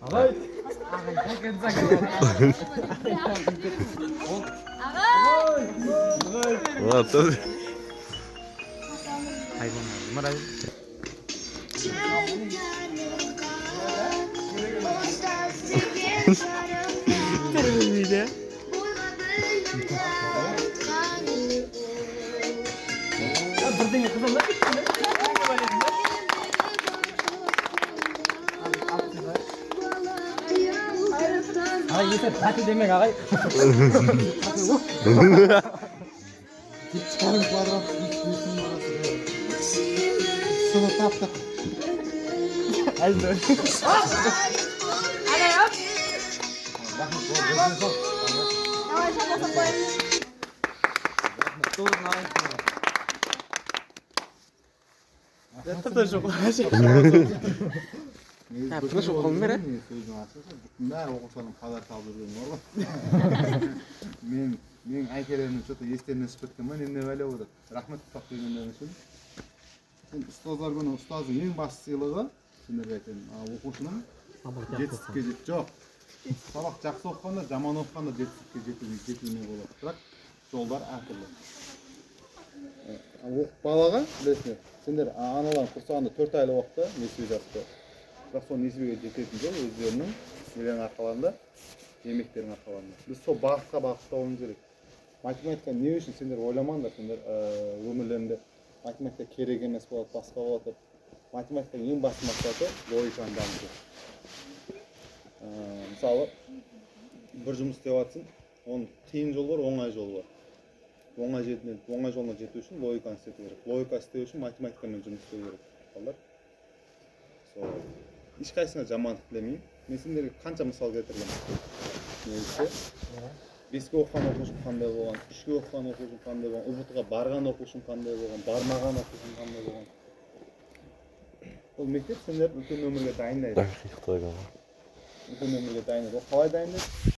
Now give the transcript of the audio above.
Ағай. Birdengi qizillar ketdi. Ay yeter, qati demek ağay. Çıkarın kvadrat üstünün arası. Sıvı taptık. Aldı. Hadi yap. Yavaş yavaş koyalım. Yattı çok. Ya tыныш болып қалдың ба, ә? Сөздің ашысы, бұқтың бәрі оқушылардың қадар салып жүрген бар ғой. Мен әкелерімнің что-то естерінен шығып кеткен ба, немне бәле болды. Рахмет ұстап дегендерін үшін. Сен ұстаздар күні ұстаздың ең басты сыйлығы, сендерге айтайын, оқушының жетістікке жоқ. Сабақ жақсы оқығанда, жаман оқығанда жетістікке жетуіне болады. Бірақ жолдар әртүрлі. Балаға, білесіңдер, сендер аналарын құрсағанда 4 айлық уақытта несібе жасты. Бірақ сол несібеге жететін жол өздерінің нелерінің арқаларында, еңбектерінің арқаларында. Біз сол бағытқа бағыттауымыз керек. Математика не үшін сендер ойламаңдар, сендер өмірлерінде математика керек емес болады, басқа болады. Математиканың ең басты мақсаты логиканы дамыту. Мысалы, бір жұмыс істеп жатсың, оның қиын жол бар, оңай жол бар. Оңай жолына жету үшін логиканы істету керек. Логика істеу үшін математикамен жұмыс істеу керек. Ешқайсысына жамандық тілемеймін. Мен сендерге қанша мысал келтіргенмін. Негізі 5-ке оқыған оқушым қандай болған, 3-ке оқыған оқушым қандай болған, ұбт-ға барған оқушым қандай болған, бармаған оқушым қандай болған. Ол мектеп сендерді үлкен өмірге дайындайды. Үлкен өмірге дайындайды. Ол қалай дайындайды?